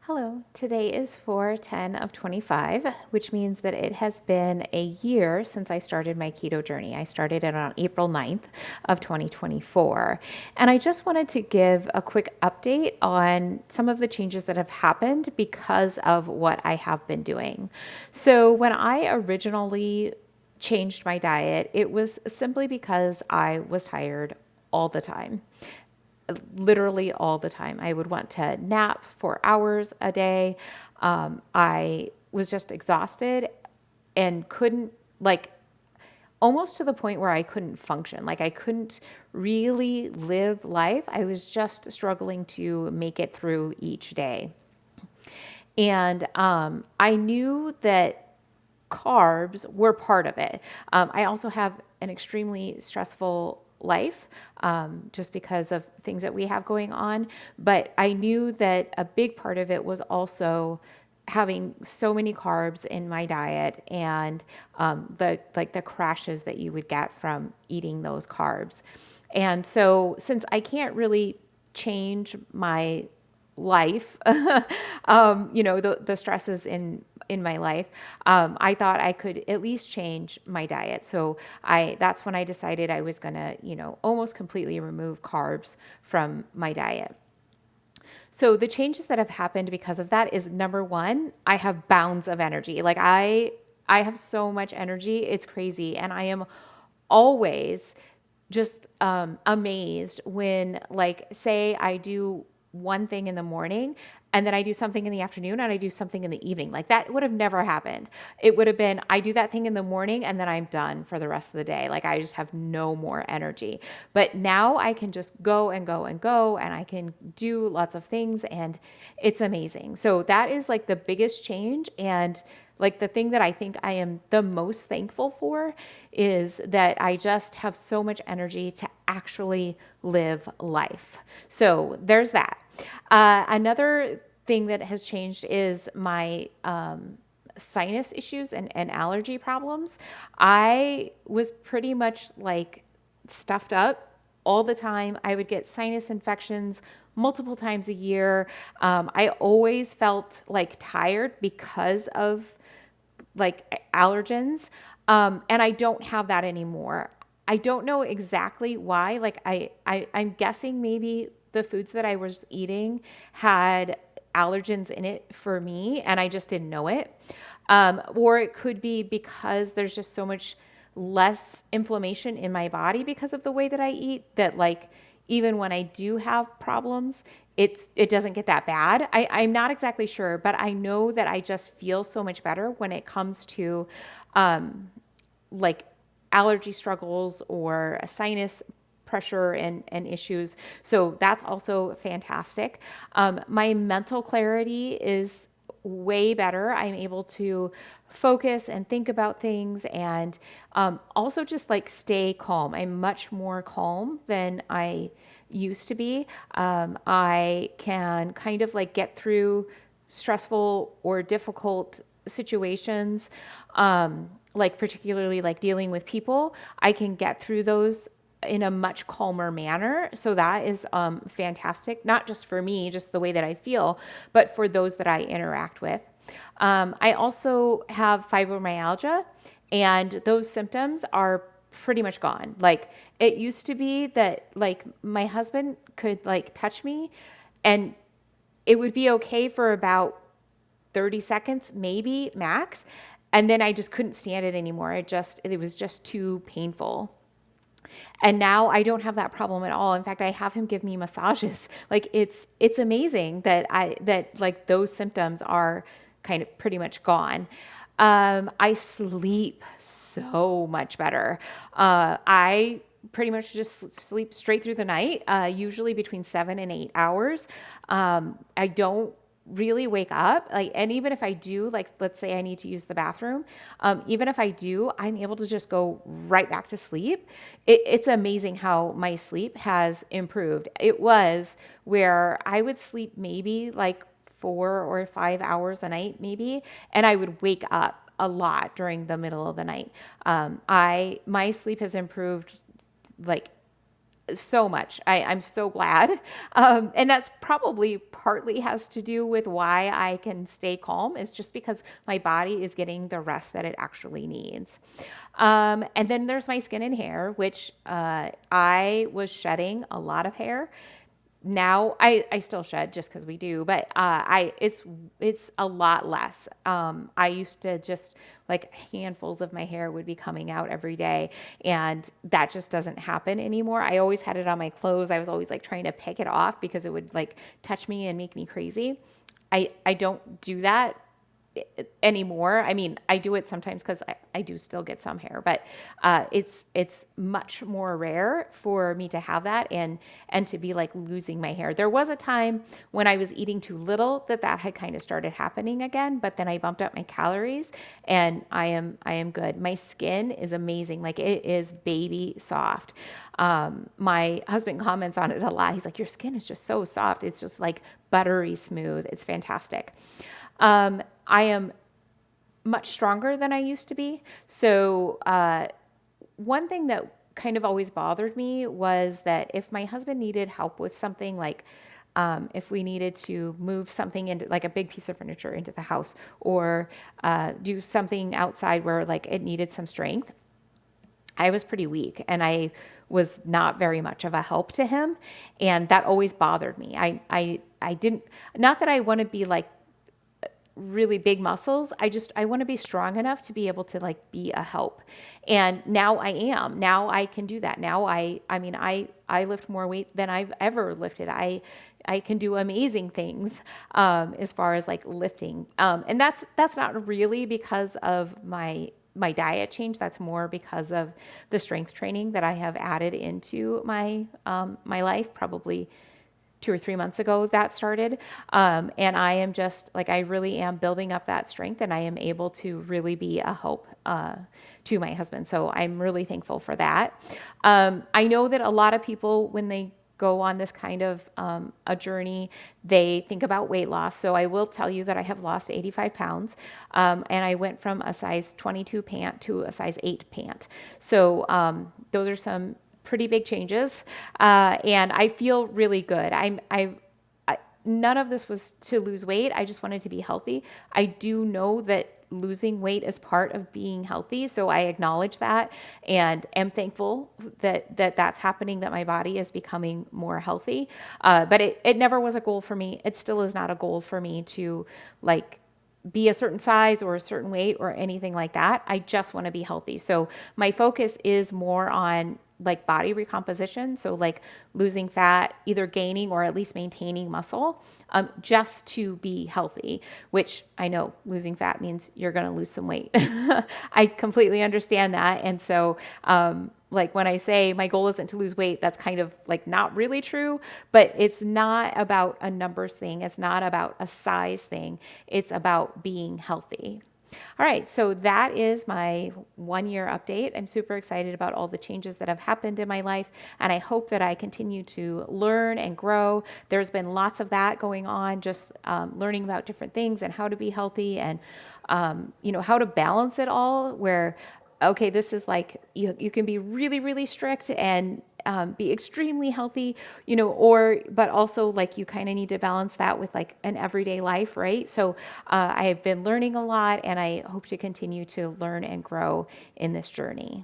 Hello, today is 4/10 of 25, which means that it has been a year since I started my keto journey. I started it on April 9th of 2024. And I just wanted to give a quick update on some of the changes that have happened because of what I have been doing. So, when I originally changed my diet, it was simply because I was tired all the time, literally all the time. I would want to nap for hours a day. I was just exhausted and couldn't, like, almost to the point where I couldn't function. Like, I couldn't really live life. I was just struggling to make it through each day. And I knew that carbs were part of it. I also have an extremely stressful life, just because of things that we have going on. But I knew that a big part of it was also having so many carbs in my diet and the crashes that you would get from eating those carbs. And so since I can't really change my life, the stresses in my life, I thought I could at least change my diet. So that's when I decided I was gonna, almost completely remove carbs from my diet. So the changes that have happened because of that is, number one, I have bounds of energy. Like, I have so much energy, it's crazy, and I am always just amazed when, like, say I do one thing in the morning and then I do something in the afternoon and I do something in the evening. Like, that would have never happened. It would have been I do that thing in the morning and then I'm done for the rest of the day. Like, I just have no more energy. But now I can just go and go and go, and I can do lots of things, and it's amazing. So that is like the biggest change. And like, the thing that I think I am the most thankful for is that I just have so much energy to actually live life. So there's that. Another thing that has changed is my sinus issues and allergy problems. I was pretty much like stuffed up all the time. I would get sinus infections multiple times a year. I always felt like tired because of like allergens. And I don't have that anymore. I don't know exactly why. Like, I'm guessing maybe the foods that I was eating had allergens in it for me and I just didn't know it. Or it could be because there's just so much less inflammation in my body because of the way that I eat, that, like, even when I do have problems, it doesn't get that bad. I'm not exactly sure, but I know that I just feel so much better when it comes to um, like allergy struggles or a sinus pressure and issues. So that's also fantastic. My mental clarity is way better. I'm able to focus and think about things, and also just like stay calm. I'm much more calm than I used to be. I can kind of like get through stressful or difficult situations, like particularly like dealing with people. I can get through those in a much calmer manner. So that is fantastic, not just for me, just the way that I feel, but for those that I interact with. I also have fibromyalgia, and those symptoms are pretty much gone. Like, it used to be that, like, my husband could like touch me and it would be okay for about 30 seconds, maybe max. And then I just couldn't stand it anymore. It was just too painful. And now I don't have that problem at all. In fact, I have him give me massages. Like, it's amazing that like those symptoms are kind of pretty much gone. I sleep so much better. I pretty much just sleep straight through the night, usually between 7 and 8 hours. I don't really wake up, like, and even if I do, like, let's say I need to use the bathroom, even if I do, I'm able to just go right back to sleep. It's amazing how my sleep has improved. It was where I would sleep maybe like 4 or 5 hours a night, maybe, and I would wake up a lot during the middle of the night. My sleep has improved like so much. I'm so glad. And that's probably partly has to do with why I can stay calm, is just because my body is getting the rest that it actually needs. And then there's my skin and hair, which I was shedding a lot of hair. Now I still shed just because we do, but it's a lot less. I used to just like handfuls of my hair would be coming out every day, and that just doesn't happen anymore. I always had it on my clothes. I was always like trying to pick it off because it would like touch me and make me crazy. I don't do that anymore. I mean, I do it sometimes because I do still get some hair, but it's much more rare for me to have that and to be like losing my hair. There was a time when I was eating too little that had kind of started happening again, but then I bumped up my calories and I am good. My skin is amazing. Like it is baby soft. My husband comments on it a lot. He's like, your skin is just so soft. It's just like buttery smooth. It's fantastic. I am much stronger than I used to be. So, one thing that kind of always bothered me was that if my husband needed help with something, like if we needed to move something into like a big piece of furniture into the house, or do something outside where like it needed some strength, I was pretty weak and I was not very much of a help to him. And that always bothered me. I didn't, not that I want to be like really big muscles. I want to be strong enough to be able to like be a help. And now I am. Now I can do that. Now I mean I lift more weight than I've ever lifted. I can do amazing things as far as like lifting. And that's not really because of my diet change. That's more because of the strength training that I have added into my life, probably 2 or 3 months ago that started. And I am just like, I really am building up that strength and I am able to really be a help to my husband. So I'm really thankful for that. I know that a lot of people, when they go on this kind of a journey, they think about weight loss. So I will tell you that I have lost 85 pounds and I went from a size 22 pant to a size 8 pant. So those are some pretty big changes, and I feel really good. None of this was to lose weight. I just wanted to be healthy. I do know that losing weight is part of being healthy, so I acknowledge that and am thankful that that's happening. That my body is becoming more healthy. But it never was a goal for me. It still is not a goal for me to like be a certain size or a certain weight or anything like that. I just want to be healthy. So my focus is more on like body recomposition. So like losing fat, either gaining or at least maintaining muscle, just to be healthy, which I know losing fat means you're going to lose some weight. I completely understand that. And so, like when I say my goal isn't to lose weight, that's kind of like not really true, but it's not about a numbers thing. It's not about a size thing. It's about being healthy. All right, so that is my 1 year update. I'm super excited about all the changes that have happened in my life, and I hope that I continue to learn and grow. There's been lots of that going on, just learning about different things and how to be healthy and, how to balance it all. Where, okay, this is like you can be really, really strict and be extremely healthy, or but also like you kind of need to balance that with like an everyday life, right? So I have been learning a lot and I hope to continue to learn and grow in this journey.